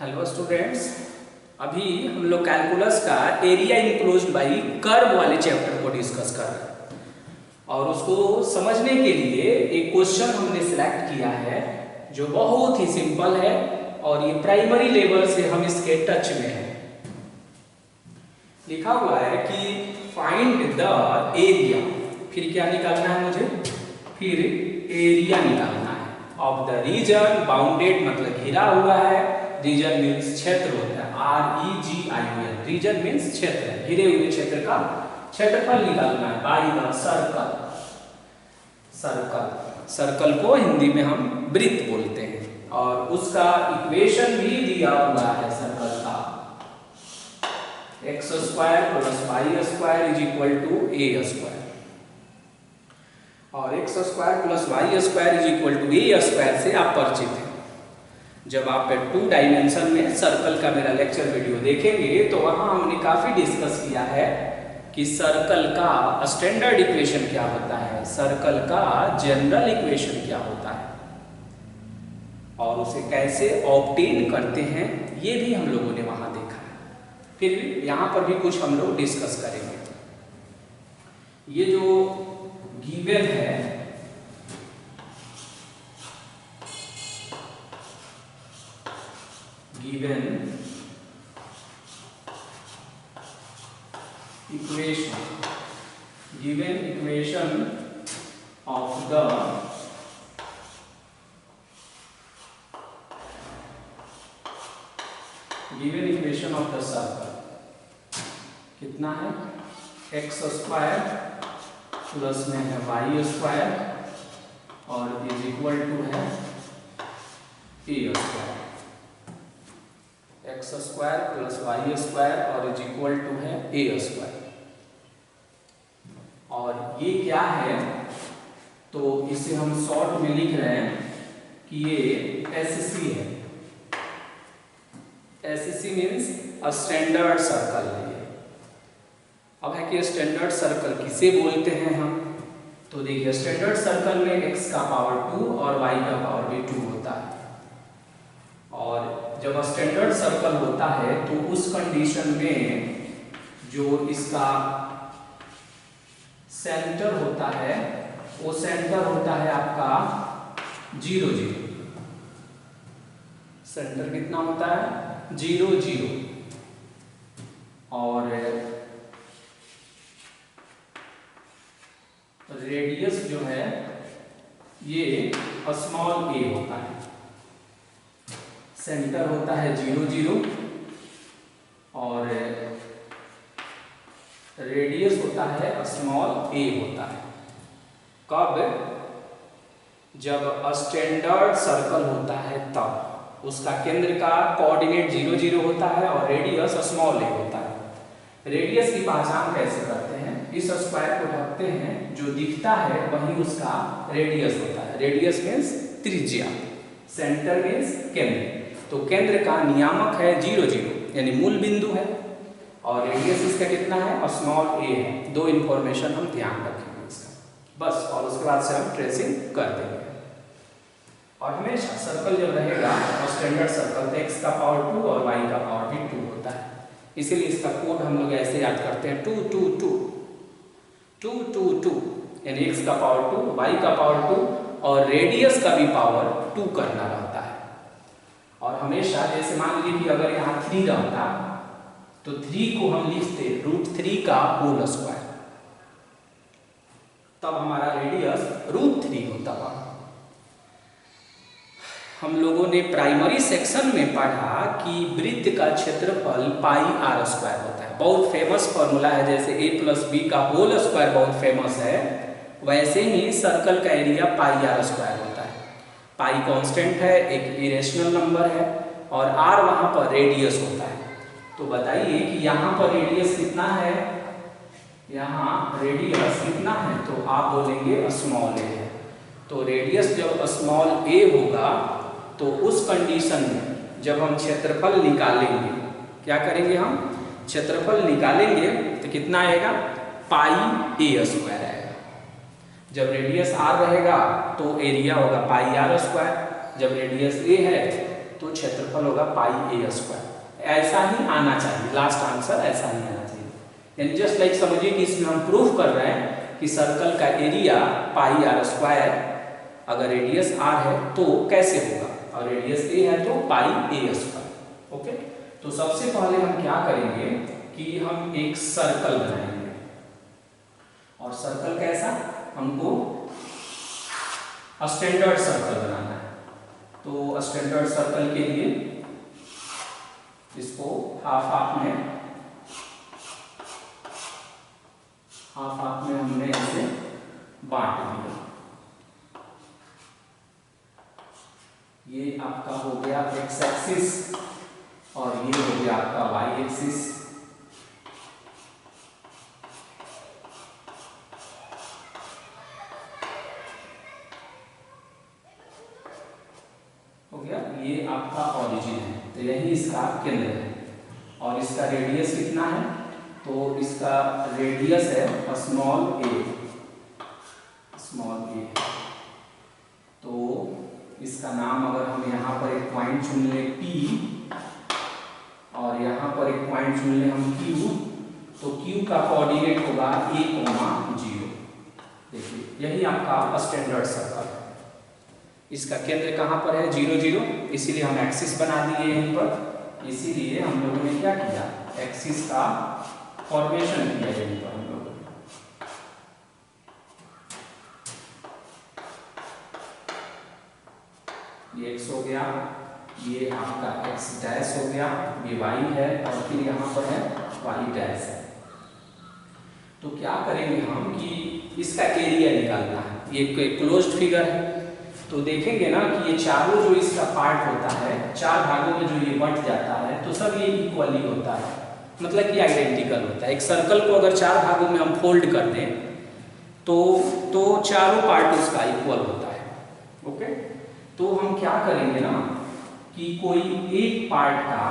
Hello students, अभी हम लोग कैलकुलस का एरिया इनक्लोज्ड बाई कर्व वाले चैप्टर को डिस्कस कर रहे हैं और उसको समझने के लिए एक क्वेश्चन हमने सिलेक्ट किया है जो बहुत ही सिंपल है और ये प्राइमरी लेवल से हम इसके टच में हैं। लिखा हुआ है कि फाइंड द एरिया, फिर क्या निकालना है मुझे, फिर एरिया निकालना है ऑफ द रीजन बाउंडेड, मतलब घिरा हुआ है। रीजन मीन्स क्षेत्र होता है, REGION, रीजन मीन्स क्षेत्र, घिरे हुए क्षेत्र का क्षेत्रफल निकालना है बाय द सर्कल। सर्कल को हिंदी में हम वृत्त बोलते हैं और उसका इक्वेशन भी दिया हुआ है सर्कल का, x² + y² = a², और x² + y² = a² से आप परिचित हैं। जब आप 2 डायमेंशन में सर्कल का मेरा लेक्चर वीडियो देखेंगे तो वहां हमने काफी डिस्कस किया है कि सर्कल का स्टैंडर्ड इक्वेशन क्या होता है, सर्कल का जनरल इक्वेशन क्या होता है और उसे कैसे ऑब्टेन करते हैं, ये भी हम लोगों ने वहां देखा है। फिर यहाँ पर भी कुछ हम लोग डिस्कस करेंगे। ये जो गिवन है, given equation of the circle कितना है, x² प्लस में है y² और इज इक्वल टू है a², x² + y² और इज इक्वल टू है a²। और ये क्या है, तो इसे हम शॉर्ट में लिख रहे हैं कि ये SC है। SC मीन्स स्टैंडर्ड सर्कल है। अब है कि स्टैंडर्ड सर्कल किसे बोलते हैं हम, तो देखिए स्टैंडर्ड सर्कल में x का पावर 2 और y का पावर भी 2 होता है। और जब स्टैंडर्ड सर्कल होता है तो उस कंडीशन में जो इसका सेंटर होता है वो सेंटर होता है आपका 0 0। सेंटर कितना होता है 0 0 और रेडियस जो है ये स्मॉल a होता है। सेंटर होता है 0 0 और रेडियस होता है स्मॉल a होता है। कब, जब स्टैंडर्ड सर्कल होता है तब उसका केंद्र का कोऑर्डिनेट 0 0 होता है और रेडियस स्मॉल a होता है। रेडियस की पहचान कैसे करते हैं, इस स्क्वायर को ढकते हैं, जो दिखता है वही उसका रेडियस होता है। रेडियस मीन्स त्रिज्या, सेंटर मीन्स केंद्र। तो केंद्र का नियामक है 0 0 यानी मूल बिंदु है और रेडियस इसका कितना है, स्मॉल a है। 2 इंफॉर्मेशन हम ध्यान रखेंगे इसका बस, और उसके बाद से हम ट्रेसिंग कर देंगे। और हमेशा सर्कल जब रहेगा और स्टैंडर्ड सर्कल तो x का पावर 2 और y का पावर भी 2 होता है, इसीलिए इसका कोड हम लोग ऐसे याद करते हैं 2 2 2 2 2 2 यानी x का पावर 2, y का पावर 2 और रेडियस का भी पावर 2 करना रहता है। और हमेशा जैसे मान लीजिए कि अगर यहाँ 3 रहता तो 3 को हम लिखते √3 का होल स्क्वायर, तब हमारा रेडियस √3 होता था। हम लोगों ने प्राइमरी सेक्शन में पढ़ा कि वृत्त का क्षेत्रफल πr² होता है। बहुत फेमस फॉर्मूला है, जैसे a + b का होल स्क्वायर बहुत फेमस है, वैसे ही सर्कल का एरिया πr² होता है। पाई कांस्टेंट है, एक इरेशनल नंबर है और r वहां पर रेडियस होता है। तो बताइए कि यहाँ पर रेडियस कितना है, यहाँ रेडियस कितना है, तो आप बोलेंगे स्मॉल a है। तो रेडियस जब स्मॉल a होगा तो उस कंडीशन में जब हम क्षेत्रफल निकालेंगे, क्या करेंगे, हम क्षेत्रफल निकालेंगे तो कितना आएगा, πa² आएगा। जब रेडियस r रहेगा तो एरिया होगा πr², जब रेडियस a है तो क्षेत्रफल होगा पाई a स्क्वायर। ऐसा ही आना चाहिए, लास्ट आंसर ऐसा ही आना चाहिए। यानी जस्ट लाइक समझिए कि इसमें हम प्रूफ कर रहे हैं कि सर्कल का एरिया पाई आर स्क्वायर, अगर रेडियस r है तो कैसे होगा, और रेडियस a है तो पाई a स्क्वायर। ओके, तो सबसे पहले हम क्या करेंगे कि हम एक सर्कल बनाएंगे, और सर्कल कैसा, हमको स्टैंडर्ड सर्कल बनाना है। तो स्टैंडर्ड सर्कल के लिए इसको हाफ हाफ में हमने इसे बांट दिया। ये आपका हो गया एक्स एक्सिस और ये हो गया आपका वाई एक्सिस। हो गया, ये आपका ओरिजिन है, तो यही इसका केंद्र है। और इसका रेडियस कितना है, तो इसका रेडियस है स्मॉल a। तो इसका नाम अगर हम यहाँ पर एक पॉइंट चुन ले P और यहाँ पर एक पॉइंट चुन ले हम Q, तो Q का कोऑर्डिनेट होगा a, 0। देखिए यही आपका स्टैंडर्ड सर्कल है। इसका केंद्र कहाँ पर है, 0 0, इसीलिए हम एक्सिस बना दिए यहीं पर। इसीलिए हम लोगों ने क्या किया, एक्सिस का फॉर्मेशन किया यहीं पर हम लोगों ने। ये x हो गया, ये आपका x डैश हो गया, ये y है, और फिर यहाँ पर है y डैश है। तो क्या करेंगे हम कि इसका एरिया निकालना है। ये एक क्लोज्ड फिगर है, तो देखेंगे ना कि ये चारों जो इसका पार्ट होता है, 4 भागों में जो ये बंट जाता है, तो सब ये इक्वली होता है, मतलब कि आइडेंटिकल होता है। एक सर्कल को अगर 4 भागों में हम फोल्ड कर दें तो चारों पार्ट उसका इक्वल होता है। ओके, तो हम क्या करेंगे ना कि कोई एक पार्ट का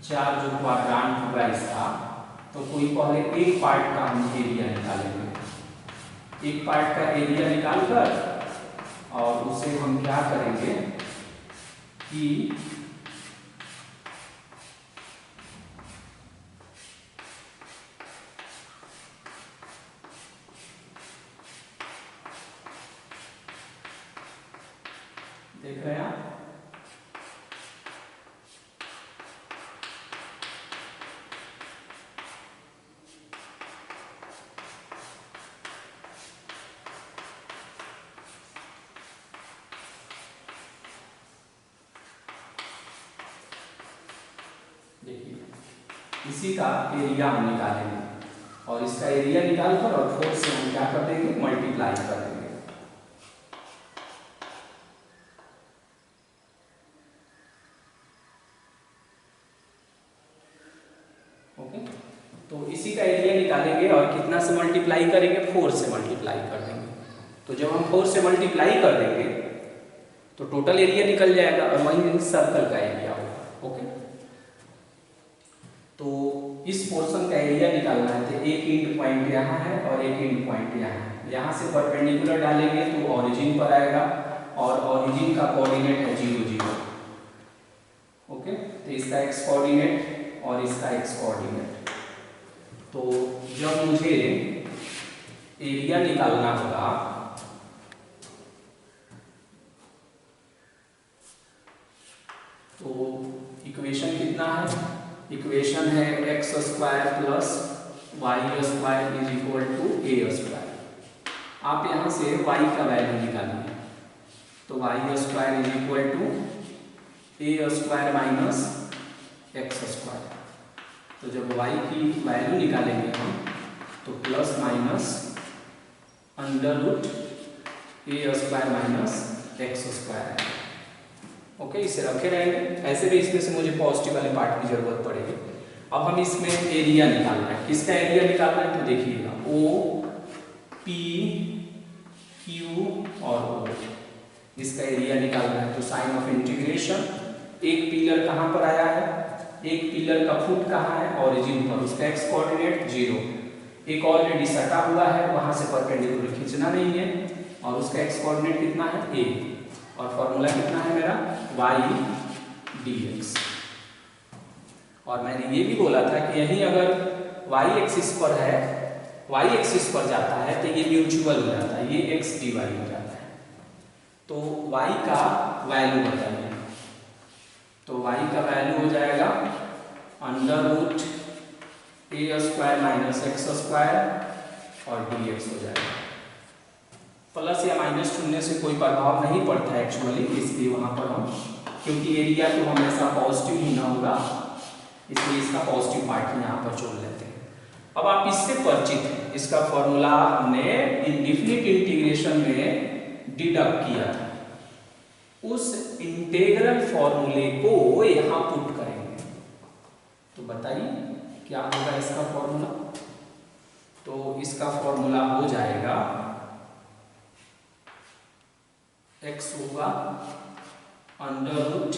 4 जो क्वाड्रांट होगा इसका, तो कोई पहले एक पार्ट का हम एरिया निकालेंगे। एक पार्ट का एरिया निकालकर और उसे हम क्या करेंगे कि देख रहे हैं आप, इसी का एरिया हम निकालेंगे, और इसका एरिया निकालकर और 4 से हम क्या कर देंगे, मल्टीप्लाई कर देंगे। ओके, तो इसी का एरिया निकालेंगे और कितना से मल्टीप्लाई करेंगे, 4 से मल्टीप्लाई कर देंगे। तो जब हम 4 से मल्टीप्लाई कर देंगे तो टोटल एरिया निकल जाएगा, और वही सर्कल का एरिया होगा। ओके, तो इस पोर्शन का एरिया निकालना है, तो एक इंड पॉइंट यहाँ है और एक इंड पॉइंट यहाँ है। यहाँ से परपेंडिकुलर डालेंगे तो ओरिजिन पर आएगा, और ओरिजिन का कोऑर्डिनेट है 0 0। ओके, तो इसका x कोऑर्डिनेट और इसका x कोऑर्डिनेट। तो जब मुझे एरिया निकालना होगा तो इक्वेशन कितना है, इक्वेशन है x square plus y square is equal to a square. आप यहाँ से y का वैल्यू निकालिए, तो y square is equal to a square minus x square. तो जब y की वैल्यू निकालेंगे हम तो plus minus under root a square minus x square है। ओके, इसे रखे रहेंगे, ऐसे भी इसमें से मुझे पॉजिटिव वाले पार्ट की जरूरत पड़ेगी। अब हम इसमें एरिया निकालना है, किसका एरिया निकालना है, तो देखिएगा O P Q और O, इसका एरिया निकालना है। तो साइन ऑफ इंटीग्रेशन, एक पिलर कहाँ पर आया है, एक पिलर का फुट कहाँ है, ओरिजिन पर, उसका x कोऑर्डिनेट 0। एक ऑलरेडी सटा हुआ है, वहां से परपेंडिकुलर खींचना नहीं है, और उसका x कोऑर्डिनेट कितना है a, और फॉर्मूला कितना है मेरा y dx। और मैंने ये भी बोला था कि यही अगर y एक्सिस पर है, y एक्सिस पर जाता है तो ये म्यूचुअल हो जाता है, ये x dy हो जाता है। तो y का वैल्यू बताइए, तो y का वैल्यू हो जाएगा under root a square minus x square और dx हो जाएगा। प्लस या माइनस चुनने से कोई प्रभाव नहीं पड़ता है एक्चुअली, इसलिए वहाँ पर हम, क्योंकि एरिया तो हमेशा पॉजिटिव ही ना होगा, इसलिए इसका पॉजिटिव पार्ट ही यहाँ पर चुन लेते हैं। अब आप इससे परिचित हैं, इसका फॉर्मूला हमने इंडेफिनिट इंटीग्रेशन में डिडक्ट किया था, उस इंटीग्रल फॉर्मूले को यहाँ पुट करेंगे। तो बताइए क्या होगा इसका फॉर्मूला। तो इसका फॉर्मूला हो जाएगा x होगा under root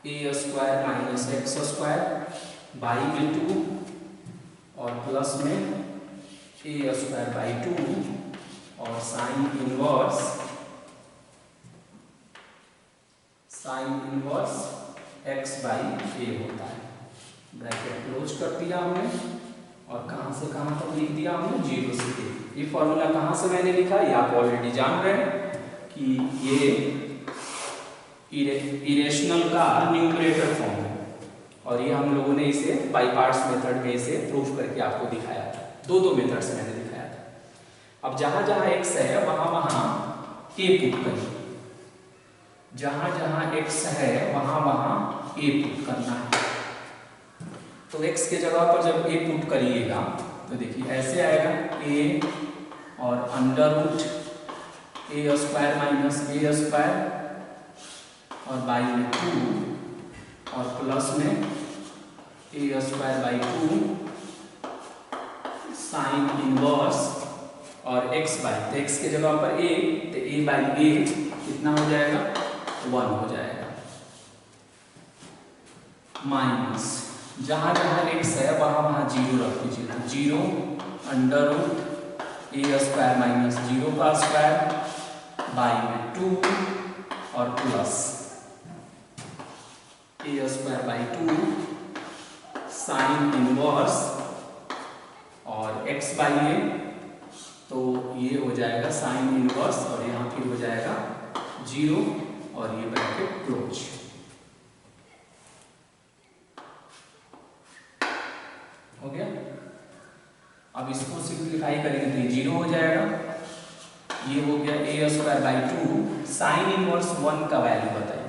a square minus x square by में 2 और प्लस में a स्क्वायर बाई 2 और sine inverse x by a होता है। ब्रैकेट क्लोज कर दिया हमने और कहाँ से कहाँ तक लिख दिया हमने, 0 से a। ये फॉर्मूला कहाँ से मैंने लिखा ये आप ऑलरेडी जान रहे हैं कि ये इरेशनल का न्यूमरेटर फॉर्म है, और ये हम लोगों ने इसे बाई पार्ट्स मेथड में इसे प्रूफ करके आपको दिखाया था। दो मेथड से मैंने दिखाया था। अब जहाँ जहाँ x है वहाँ वहाँ a पुट करिए, जहाँ जहाँ x है वहाँ वहाँ a पुट करना है। तो x के जगह पर जब a पुट करिएगा तो देखिए ऐसे आएगा a और under root a square minus a square और बाई में 2 और प्लस में a square by 2 sine inverse और x बाई, तो x के जगह पर a, तो a बाई a कितना हो जाएगा, 1 हो जाएगा, माइनस जहाँ जहाँ x है वहाँ वहाँ 0 रख दीजिए। 0 under root a square minus 0 का स्क्वायर बाई में 2 और plus a square by 2 sine inverse और x बाई a, तो ये हो जाएगा साइन इनवर्स और यहाँ फिर हो जाएगा 0 और ये ब्रैकेट क्लोज। हो गया। अब इसको सिंप्लीफाई करेंगे तो ये 0 हो जाएगा, ये हो गया a square by 2 sine inverse 1 का वैल्यू बताइए।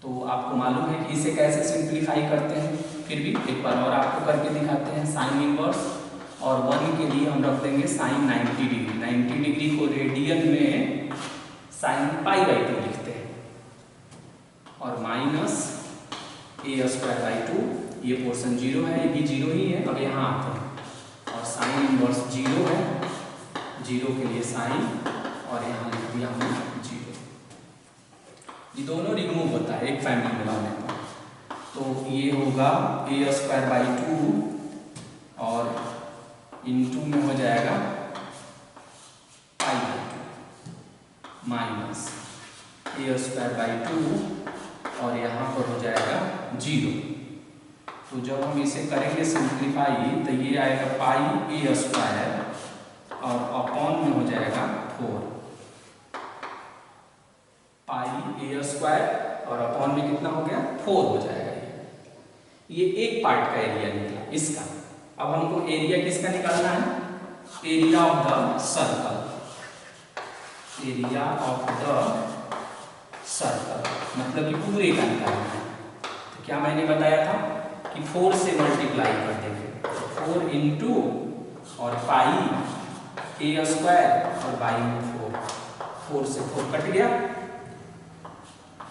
तो आपको मालूम है कि इसे कैसे सिंप्लीफाई करते हैं, फिर भी एक बार और आपको करके दिखाते हैं। साइन इनवर्स और 1 के लिए हम रख देंगे साइन 90 डिग्री। 90 डिग्री को रेडियन में साइन पाई बाई 2 लिखते हैं और माइनस a स्क्वायर बाई 2, ये पोर्शन 0 है, ये भी 0 ही है। अब यहाँ आते हैं और साइन इनवर्स 0 है, 0 के लिए साइन और यहाँ लिख दिया हमने 0। ये दोनों रिमूव होता है एक फैमिली में लाने पर, तो ये होगा a स्क्वायर बाई 2 और इनटू में हो जाएगा pi by 2 minus a square by 2 और यहाँ पर हो जाएगा 0। तो जब हम इसे करेंगे सिंप्लीफाई तो ये आएगा पाई a स्क्वायर और अपॉन में हो जाएगा 4, पाई a स्क्वायर और अपॉन में कितना हो गया 4 हो जाएगा। ये एक पार्ट का एरिया निकला इसका। अब हमको एरिया किसका निकालना है, area of the circle, area of the circle मतलब कि पूरे का निकालना है। तो क्या मैंने बताया था कि 4 से मल्टीप्लाई कर देंगे, 4 इंटू और पाई a स्क्वायर और बाई में 4 से 4 कट गया,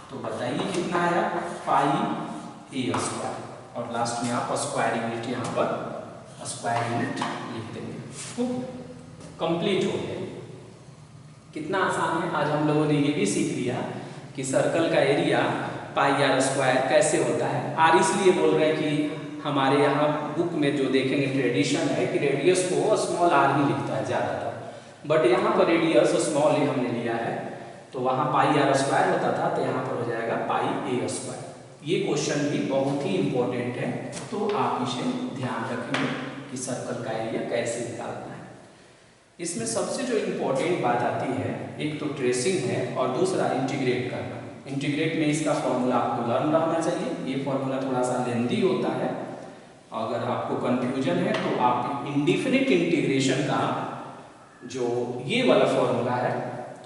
तो बताइए कितना आया, पाई a स्क्वायर और लास्ट में आप स्क्वायर यूनिट यहाँ पर स्क्वायर यूनिट लिख देंगे। कंप्लीट हो गया। कितना आसान है। आज हम लोगों ने ये भी सीख लिया कि सर्कल का एरिया पाई आर स्क्वायर कैसे होता है। आर इसलिए बोल रहे हैं कि हमारे यहाँ बुक में जो देखेंगे ट्रेडिशन है कि रेडियस को स्मॉल आर ही लिखता है ज़्यादातर, बट यहाँ पर रेडियस स्मॉल ही हमने लिया है तो वहाँ पाई आर स्क्वायर होता था, तो यहाँ पर हो जाएगा पाई ए स्क्वायर। ये क्वेश्चन भी बहुत ही इंपॉर्टेंट है, तो आप इसे ध्यान रखेंगे कि सर्कल का एरिया कैसे निकालना है। इसमें सबसे जो इम्पोर्टेंट बात आती है, एक तो ट्रेसिंग है और दूसरा इंटीग्रेट करना। इंटीग्रेट में इसका फॉर्मूला आपको लर्न रहना चाहिए। ये फॉर्मूला थोड़ा सा लेंदी होता है, अगर आपको कंफ्यूजन है तो आप इंडिफिनिट इंटीग्रेशन का जो ये वाला फॉर्मूला है,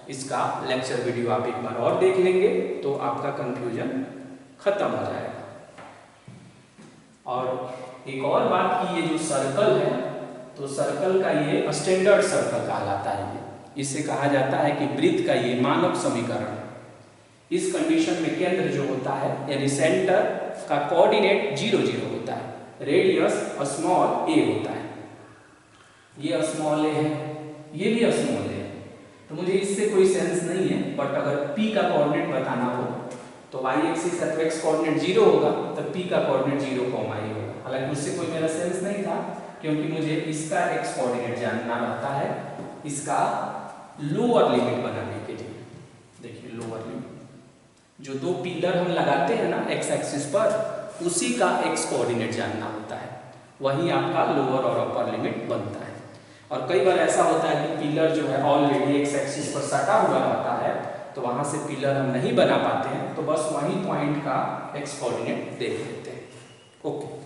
इसका लेक्चर वीडियो आप एक बार और देख लेंगे तो आपका कंफ्यूजन खत्म हो जाएगा। और एक और बात की, ये जो सर्कल है तो सर्कल का ये स्टैंडर्ड सर्कल कहलाता है। इसे कहा जाता है कि वृत्त का ये मानक समीकरण। इस कंडीशन में केंद्र जो होता है यानी सेंटर का कोऑर्डिनेट 0 0 होता है, रेडियस स्मॉल ए होता है। ये स्मॉल ए है, ये भी स्मॉल ए है, तो मुझे इससे कोई सेंस नहीं है। बट अगर पी का कोऑर्डिनेट बताना हो तो y एक्सिस का तो x कोऑर्डिनेट 0 होगा, तो p का कोऑर्डिनेट 0, i होगा। हालांकि उससे कोई मेरा सेंस नहीं था, क्योंकि मुझे इसका x कोऑर्डिनेट जानना रहता है इसका लोअर लिमिट बनाने के लिए। देखिए लोअर लिमिट, जो दो पिलर हम लगाते हैं ना x एक्सिस पर, उसी का x कोऑर्डिनेट जानना होता है, वही आपका लोअर और अपर लिमिट बनता है। और कई बार ऐसा होता है कि पिलर जो है ऑलरेडी x एक्सिस पर सटा हुआ रहता है, तो वहां से पिलर हम नहीं बना पाते हैं, तो बस वही पॉइंट का x कोऑर्डिनेट देख लेते हैं। ओके।